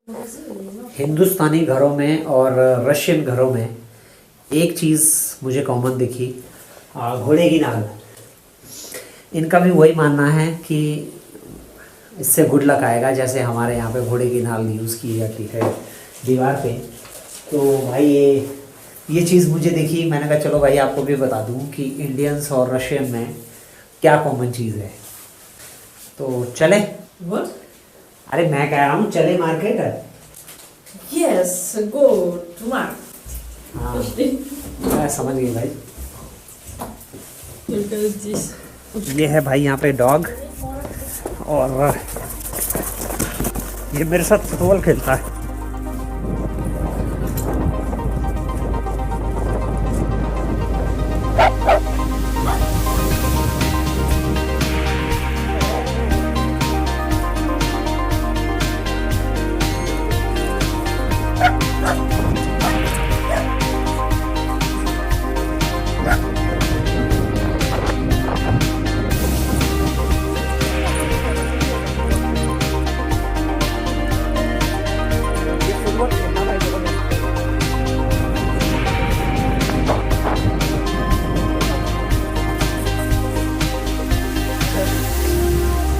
हिंदुस्तानी घरों में और रशियन घरों में एक चीज़ मुझे कॉमन दिखी, घोड़े की नाल। इनका भी वही मानना है कि इससे गुड लक आएगा, जैसे हमारे यहाँ पे घोड़े की नाल यूज़ की जाती है दीवार पे। तो भाई ये चीज़ मुझे दिखी, मैंने कहा चलो भाई आपको भी बता दूँ कि इंडियंस और रशियन में क्या कॉमन चीज़ है। तो चले। What? अरे मैं कह रहा हूँ चले market. Yes, go to market. हाँ Verstehe. मैं समझ गई भाई। Только здесь. ये है भाई यहाँ पे डॉग, और ये मेरे साथ फुटबॉल खेलता है।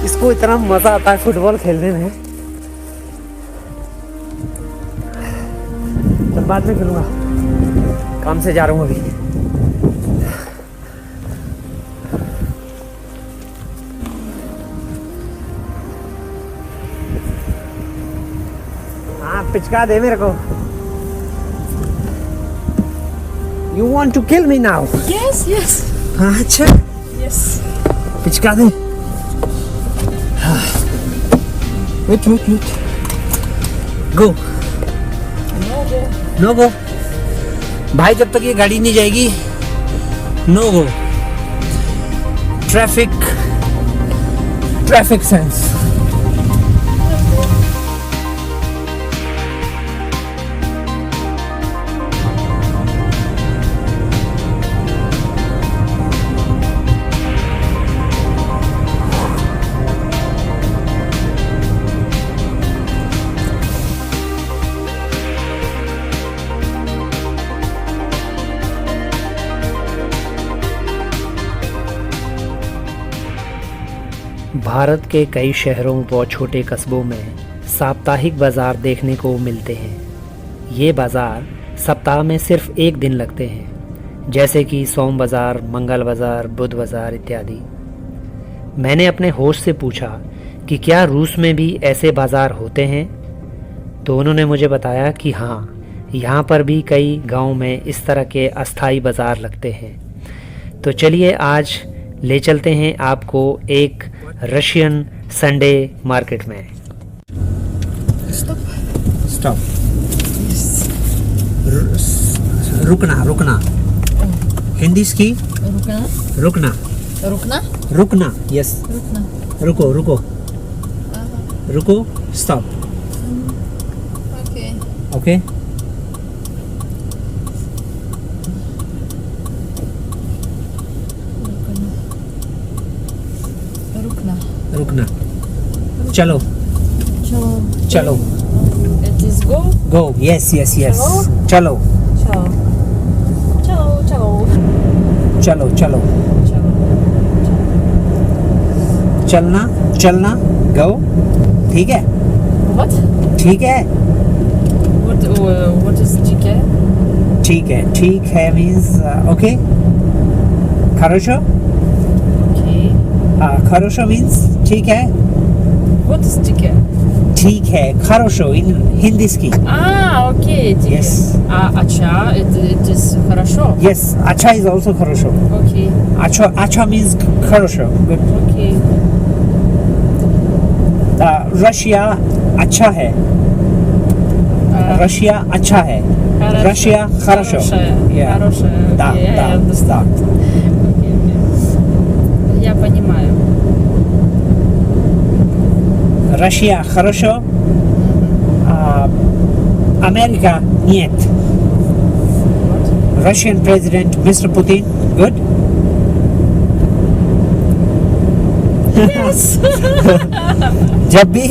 इसको इतना मज़ा आता है फुटबॉल खेलने में, तब बाद में खेलूँगा, काम से जा रहा हूँ अभी। हाँ पिचका दे मेरे को। You want to kill me now? Yes, yes. हाँ अच्छा, Yes. पिचका दे। Wait. Go. No go. No go. भाई जब तक ये गाड़ी नहीं जाएगी no go. Traffic sense. Bharat के कई शहरों व छोटे कस्बों में साप्ताहिक बाज़ार देखने को मिलते हैं। ये बाज़ार सप्ताह में सिर्फ एक दिन लगते हैं, जैसे कि सोम बाज़ार, मंगल बाज़ार, बुध बाज़ार इत्यादि। मैंने अपने होस्ट से पूछा कि क्या रूस में भी ऐसे बाज़ार होते हैं, तो उन्होंने मुझे बताया कि हाँ, यहाँ पर भी कई गाँव में इस तरह के अस्थाई बाज़ार लगते हैं। तो चलिए आज ले चलते हैं आपको एक रशियन संडे मार्केट में। स्टॉप। रुकना। हिंदी की रुकना। यस। रुको। स्टॉप। ओके। रुकना। चलो। It is go. Go. Yes. चलो। चलना। गो। ठीक है। What? ठीक है। What is chicken? ठीक है means okay. Хорошо. Okay. Хорошо means ठीक है। What is chicken? ठीक है, хорошо in हिंदी की। Okay. Chicken. Yes. Acha, it is хорошо. Yes, अच्छा is also хорошо. Okay. अच्छा means хорошо. Good. Okay. रशिया अच्छा है। रशिया अच्छा है। Russia хорошо. Yeah. Хорошая. Да. I understand. Okay. Я понимаю. Россия хорошо, Америка нет. Russian President Mr. Putin good. जब भी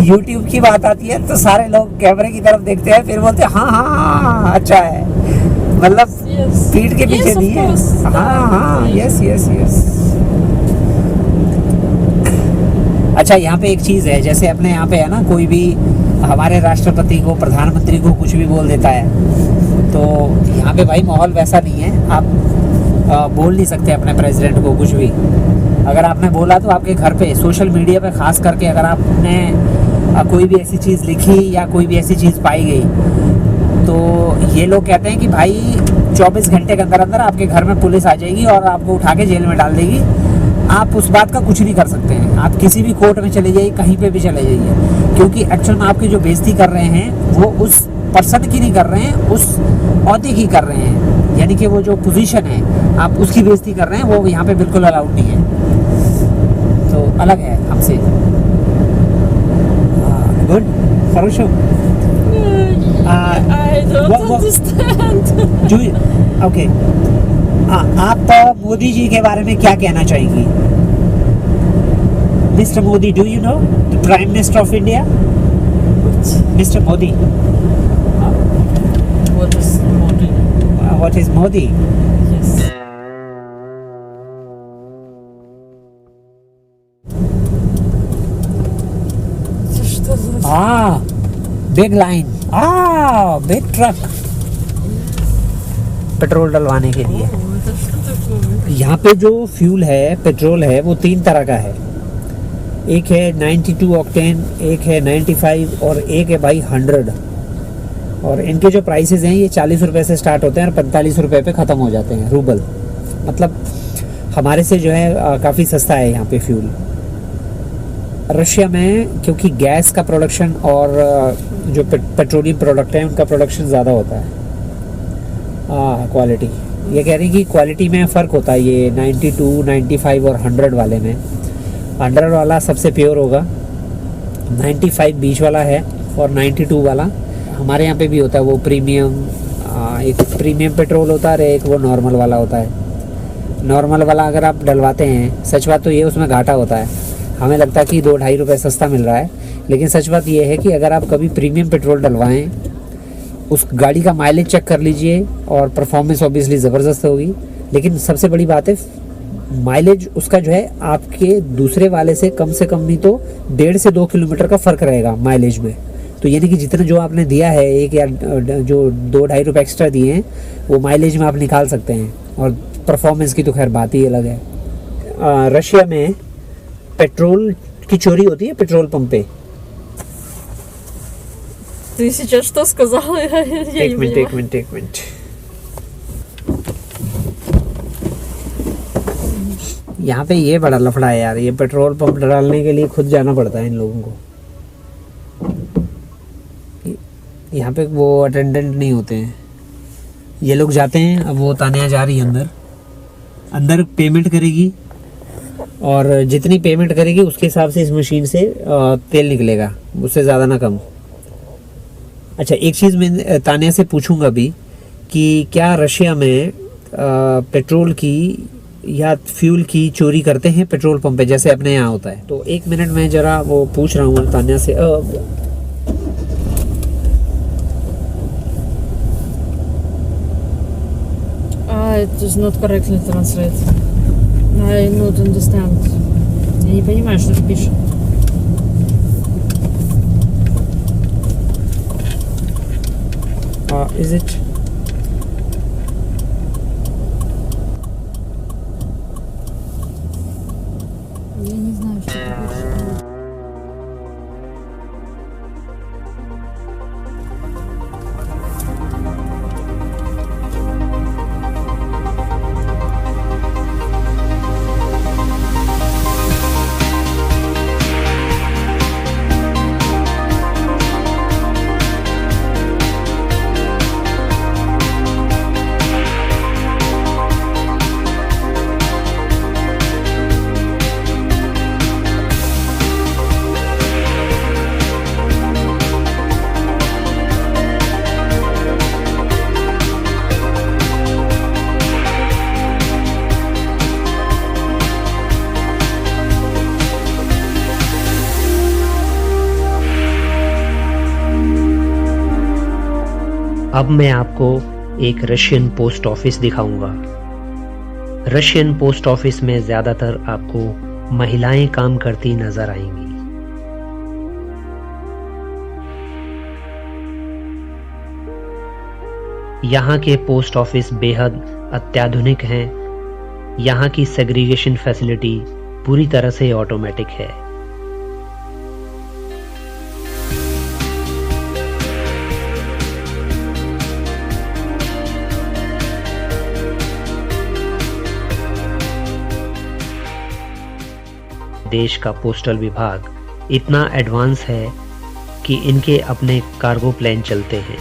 YouTube की बात आती है तो सारे लोग कैमरे की तरफ देखते हैं, फिर बोलते हैं हाँ हाँ हाँ हाँ, अच्छा है, मतलब Yes. पीठ के पीछे Yes, of नहीं है। course. हाँ हाँ, यस यस यस। अच्छा, यहाँ पे एक चीज़ है, जैसे अपने यहाँ पे है ना, कोई भी हमारे राष्ट्रपति को, प्रधानमंत्री को कुछ भी बोल देता है, तो यहाँ पे भाई माहौल वैसा नहीं है। आप बोल नहीं सकते अपने प्रेसिडेंट को कुछ भी। अगर आपने बोला तो आपके घर पे, सोशल मीडिया पे खास करके, अगर आपने कोई भी ऐसी चीज़ लिखी या कोई भी ऐसी चीज़ पाई गई, तो ये लोग कहते हैं कि भाई 24 घंटे के अंदर अंदर आपके घर में पुलिस आ जाएगी और आपको उठा के जेल में डाल देगी। आप उस बात का कुछ नहीं कर सकते हैं। आप किसी भी कोर्ट में चले जाइए, कहीं पे भी चले जाइए, क्योंकि एक्चुअल में आपकी जो बेइज्जती कर रहे हैं वो उस पर्सन की नहीं कर रहे हैं, उस ओहदे की कर रहे हैं। यानी कि वो जो पोजीशन है, आप उसकी बेइज्जती कर रहे हैं, वो यहाँ पे बिल्कुल अलाउड नहीं है। तो अलग है हमसे। गुड, खरोशो। I don't what- understand. Okay, आप मोदी जी के बारे में क्या कहना चाहेंगी? Mister Modi, do you know the prime minister of India? Mister Modi, What is Modi? What is Modi? Yes. Это что за... big line, big truck, petrol डलवाने के लिए। Это что такое? यहाँ पे जो फ्यूल है, पेट्रोल है, वो 3 तरह का है। एक है 92 ऑक्टेन, एक है 95 और एक है भाई 100। और इनके जो प्राइसेस हैं ये 40 रुपए से स्टार्ट होते हैं और 45 रुपए पे ख़त्म हो जाते हैं, रूबल। मतलब हमारे से जो है काफ़ी सस्ता है यहाँ पे फ्यूल। रशिया में क्योंकि गैस का प्रोडक्शन और जो पेट्रोलियम प्रोडक्ट है उनका प्रोडक्शन ज़्यादा होता है। क्वालिटी, ये कह रही कि क्वालिटी में फ़र्क होता है। ये 92, 95 और 100 वाले में 100 वाला सबसे प्योर होगा, 95 बीच वाला है और 92 वाला हमारे यहाँ पे भी होता है। वो प्रीमियम, एक प्रीमियम पेट्रोल होता है और एक वो नॉर्मल वाला होता है। नॉर्मल वाला अगर आप डलवाते हैं, सच बात तो ये उसमें घाटा होता है। हमें लगता है कि 2-2.5 रुपये सस्ता मिल रहा है, लेकिन सच बात ये है कि अगर आप कभी प्रीमियम पेट्रोल डलवाएं, उस गाड़ी का माइलेज चेक कर लीजिए और परफॉर्मेंस ऑब्वियसली ज़बरदस्त होगी। लेकिन सबसे बड़ी बात है, माइलेज उसका जो है आपके दूसरे वाले से कम नहीं तो 1.5 से 2 किलोमीटर का फ़र्क रहेगा माइलेज में। तो यानी कि जितना जो आपने दिया है, एक या जो 2-2.5 रुपये एक्स्ट्रा दिए हैं, वो माइलेज में आप निकाल सकते हैं। और परफॉर्मेंस की तो खैर बात ही अलग है। रशिया में पेट्रोल की चोरी होती है पेट्रोल पंप पे। Ты сейчас что сказала? Я не एक понимаю. मिनट। यहाँ पे ये बड़ा लफड़ा है यार, ये पेट्रोल पंप डालने के लिए खुद जाना पड़ता है इन लोगों को। यहाँ पे वो अटेंडेंट नहीं होते हैं, ये लोग जाते हैं। अब वो तानिया जा रही है अंदर पेमेंट करेगी और जितनी पेमेंट करेगी उसके हिसाब से इस मशीन से तेल निकलेगा, उससे ज़्यादा ना कम। अच्छा, एक चीज़ मैं तानिया से पूछूंगा भी कि क्या रशिया में पेट्रोल की या फ्यूल की चोरी करते हैं पेट्रोल पंप पे जैसे अपने यहाँ होता है? तो 1 मिनट में ज़रा वो पूछ रहा हूँ तानिया से। It is not correctly translated. I not understand. Я не понимаю, что это пишет. Is it? Я не знаю, что это пишет. अब मैं आपको एक रशियन पोस्ट ऑफिस दिखाऊंगा। रशियन पोस्ट ऑफिस में ज़्यादातर आपको महिलाएं काम करती नजर आएंगी। यहाँ के पोस्ट ऑफिस बेहद अत्याधुनिक हैं। यहाँ की सेग्रीगेशन फैसिलिटी पूरी तरह से ऑटोमेटिक है। देश का पोस्टल विभाग इतना एडवांस है कि इनके अपने कार्गो प्लेन चलते हैं।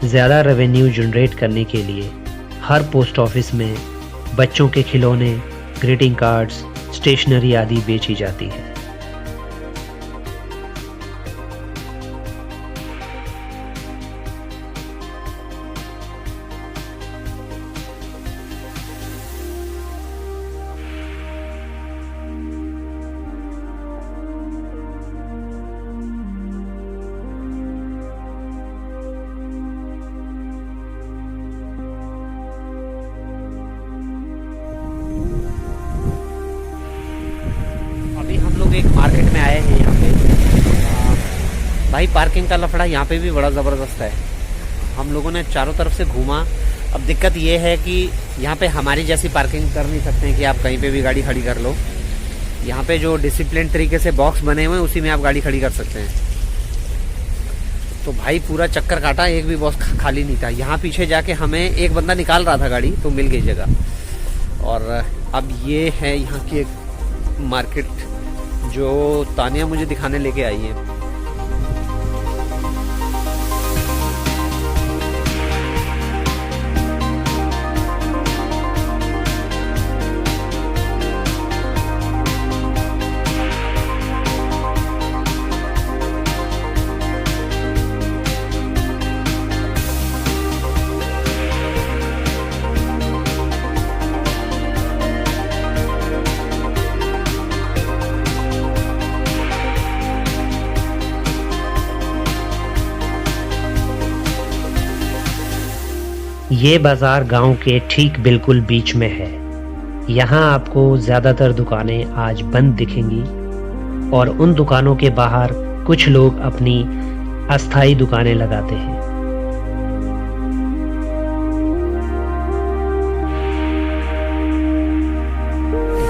ज़्यादा रेवेन्यू जनरेट करने के लिए हर पोस्ट ऑफिस में बच्चों के खिलौने, ग्रीटिंग कार्ड्स, स्टेशनरी आदि बेची जाती है। अभी हम लोग एक मार्केट में आए हैं। यहाँ पे भाई पार्किंग का लफड़ा यहाँ पे भी बड़ा ज़बरदस्त है। हम लोगों ने चारों तरफ से घूमा। अब दिक्कत ये है कि यहाँ पे हमारी जैसी पार्किंग कर नहीं सकते हैं कि आप कहीं पे भी गाड़ी खड़ी कर लो। यहाँ पे जो डिसिप्लिन तरीके से बॉक्स बने हुए हैं उसी में आप गाड़ी खड़ी कर सकते हैं। तो भाई पूरा चक्कर काटा, एक भी बॉक्स खाली नहीं था। यहाँ पीछे जाके हमें एक बंदा निकाल रहा था गाड़ी, तो मिल गई जगह। और अब ये है यहाँ की एक मार्केट जो तानिया मुझे दिखाने लेके आई है। ये बाजार गांव के ठीक बिल्कुल बीच में है। यहाँ आपको ज़्यादातर दुकानें आज बंद दिखेंगी और उन दुकानों के बाहर कुछ लोग अपनी अस्थायी दुकानें लगाते हैं।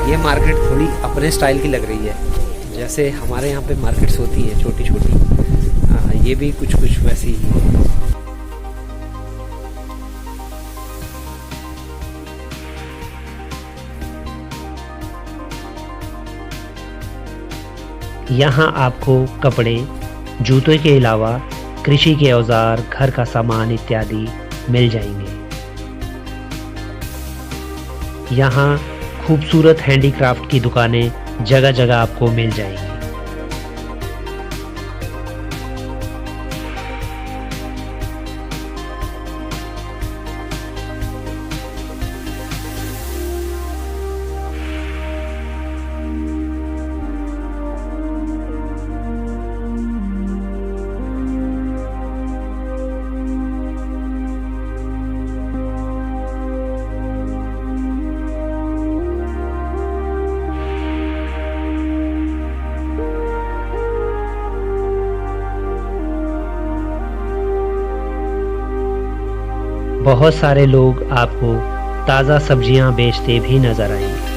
ये मार्केट थोड़ी अपने स्टाइल की लग रही है, जैसे हमारे यहाँ पे मार्केट्स होती हैं छोटी छोटी। ये भी कुछ कुछ वैसी ही है। यहाँ आपको कपड़े, जूतों के अलावा कृषि के औजार, घर का सामान इत्यादि मिल जाएंगे। यहाँ खूबसूरत हैंडीक्राफ्ट की दुकानें जगह जगह आपको मिल जाएंगी। बहुत सारे लोग आपको ताज़ा सब्जियां बेचते भी नजर आएंगे।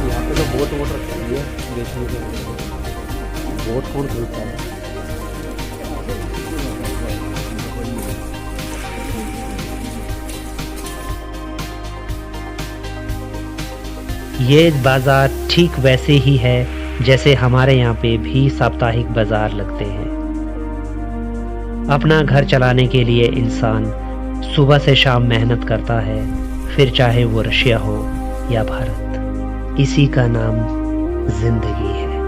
यहाँ पे तो बोट वोट रखी है बेचने के लिए। बोट कौन खरीदता है? ये बाज़ार ठीक वैसे ही है जैसे हमारे यहाँ पे भी साप्ताहिक बाज़ार लगते हैं। अपना घर चलाने के लिए इंसान सुबह से शाम मेहनत करता है, फिर चाहे वो रशिया हो या भारत। इसी का नाम जिंदगी है।